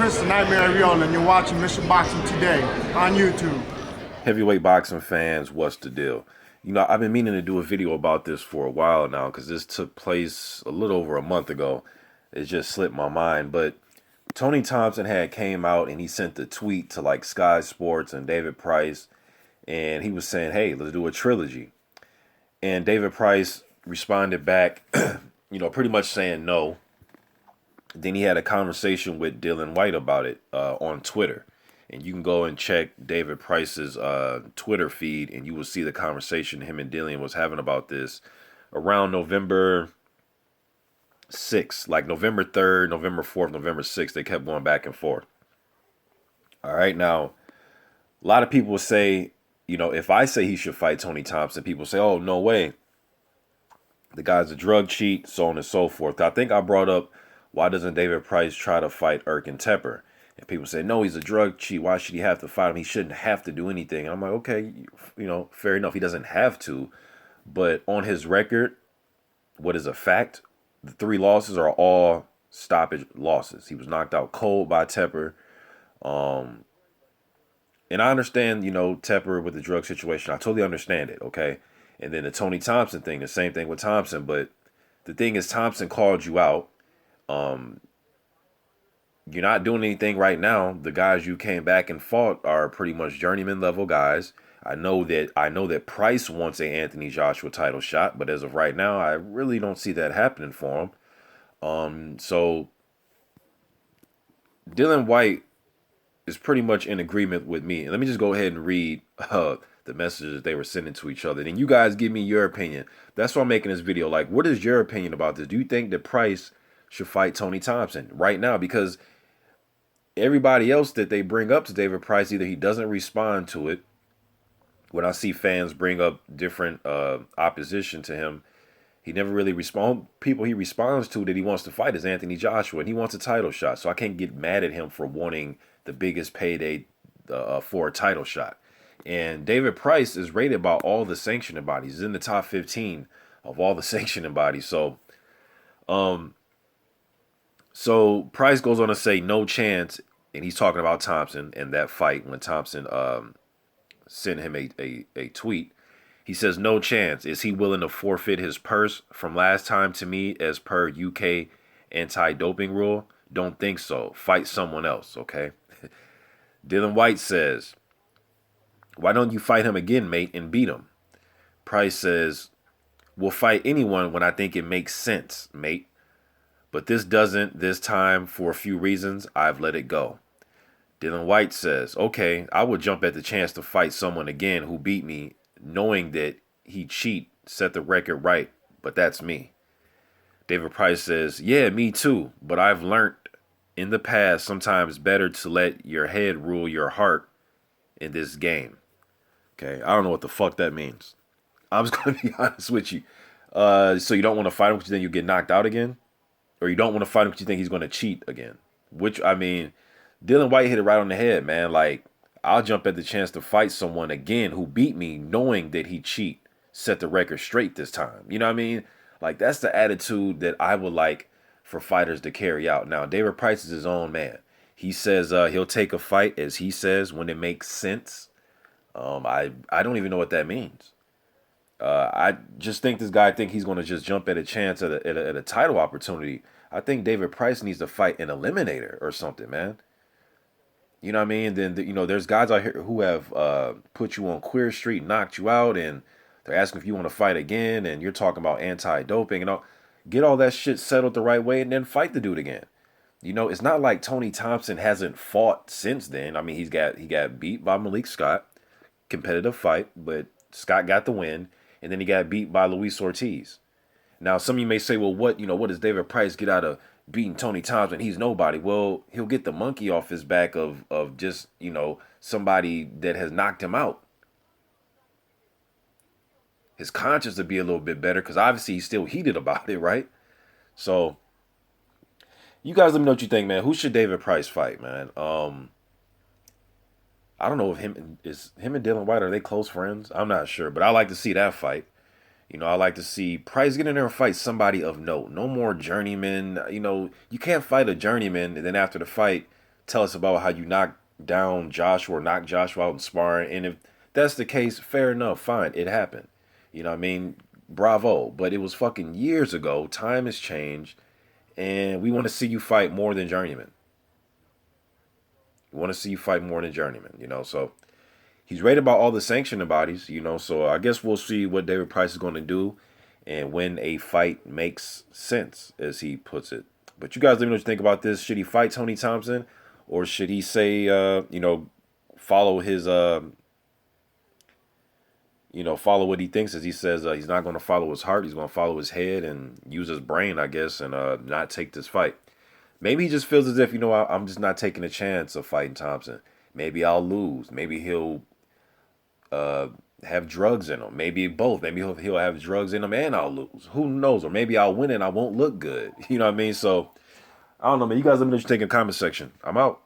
Chris the Nightmare Real, and you're watching Mission Boxing today on YouTube. Heavyweight boxing fans, what's the deal? You know, I've been meaning to do a video about this for a while now because this took place a little over a month ago. It just slipped my mind. But Tony Thompson had came out and he sent a tweet to like Sky Sports and David Price. And he was saying, hey, let's do a trilogy. And David Price responded back, pretty much saying no. Then he had a conversation with Dillian White about it on Twitter. And you can go and check David Price's Twitter feed, and you will see the conversation him and Dillian was having about this around November 6th, like November 3rd, November 4th, November 6th. They kept going back and forth. All right, now, a lot of people say, if I say he should fight Tony Thompson, people say, oh, no way. The guy's a drug cheat, so on and so forth. I think I brought up, why doesn't David Price try to fight Erkin Tepper? And people say, no, he's a drug cheat. Why should he have to fight him? He shouldn't have to do anything. And I'm like, okay, fair enough. He doesn't have to. But on his record, what is a fact? The 3 losses are all stoppage losses. He was knocked out cold by Tepper. And I understand, Tepper with the drug situation. I totally understand it, okay? And then the Tony Thompson thing, the same thing with Thompson. But the thing is, Thompson called you out. You're not doing anything right now. The guys you came back and fought are pretty much journeyman level guys. I know that Price wants a Anthony Joshua title shot, but as of right now, I really don't see that happening for him. So Dillian White is pretty much in agreement with me. And let me just go ahead and read the messages they were sending to each other. And you guys give me your opinion. That's why I'm making this video. Like, what is your opinion about this? Do you think that Price should fight Tony Thompson right now? Because everybody else that they bring up to David Price, either he doesn't respond to it. When I see fans bring up different opposition to him, he never really responds. People he responds to that he wants to fight is Anthony Joshua, and he wants a title shot. So I can't get mad at him for wanting the biggest payday for a title shot. And David Price is rated by all the sanctioning bodies. He's in the top 15 of all the sanctioning bodies. So Price goes on to say no chance, and he's talking about Thompson and that fight when Thompson sent him a tweet. He says no chance. Is he willing to forfeit his purse from last time to me as per UK anti-doping rule? Don't think so. Fight someone else, okay? Dillian White says, why don't you fight him again, mate, and beat him? Price says, we'll fight anyone when I think it makes sense, mate. But this doesn't this time for a few reasons. I've let it go. Dillian White says, okay, I would jump at the chance to fight someone again who beat me, knowing that he cheat, set the record right, but that's me. David Price says, yeah, me too, but I've learned in the past sometimes better to let your head rule your heart in this game. Okay, I don't know what the fuck that means. I'm just going to be honest with you. So you don't want to fight him because then you get knocked out again? Or you don't want to fight him because you think he's going to cheat again? Which, I mean, Dillian White hit it right on the head, man. Like, I'll jump at the chance to fight someone again who beat me knowing that he cheat, set the record straight this time. You know what I mean? Like, that's the attitude that I would like for fighters to carry out. Now, David Price is his own man. He says he'll take a fight, as he says, when it makes sense. I don't even know what that means. I just think this guy think he's going to just jump at a chance at a title opportunity. I think David Price needs to fight an eliminator or something, man. You know what I mean? Then, there's guys out here who have put you on Queer Street, knocked you out, and they're asking if you want to fight again, and you're talking about anti-doping and all. Get all that shit settled the right way and then fight the dude again. It's not like Tony Thompson hasn't fought since then. I mean, he got beat by Malik Scott, competitive fight, but Scott got the win, and then he got beat by Luis Ortiz. Now, some of you may say, well, what does David Price get out of beating Tony Thompson? He's nobody. Well, he'll get the monkey off his back of just, somebody that has knocked him out. His conscience would be a little bit better because obviously he's still heated about it, right? So, you guys let me know what you think, man. Who should David Price fight, man? I don't know if him and Dillian White, are they close friends? I'm not sure, but I like to see that fight. I like to see Price get in there and fight somebody of note. No more journeyman. You can't fight a journeyman and then after the fight tell us about how you knocked down Joshua or knocked Joshua out in sparring. And if that's the case, fair enough, fine, it happened. You know what I mean? Bravo. But it was fucking years ago. Time has changed. And we want to see you fight more than Journeyman. We want to see you fight more than Journeyman, you know. So he's right about all the sanctioning bodies, you know. So I guess we'll see what David Price is going to do and when a fight makes sense, as he puts it. But you guys let me know what you think about this. Should he fight Tony Thompson? Or should he say, you know, follow his, you know, follow what he thinks, as he says he's not going to follow his heart. He's going to follow his head and use his brain, I guess, and not take this fight. Maybe he just feels as if, you know, I'm just not taking a chance of fighting Thompson. Maybe I'll lose. Maybe he'll have drugs in him. Maybe both. Maybe he'll have drugs in him and I'll lose. Who knows? Or maybe I'll win and I won't look good. You know what I mean? So, I don't know, man. You guys let me know what you think in the comment section. I'm out.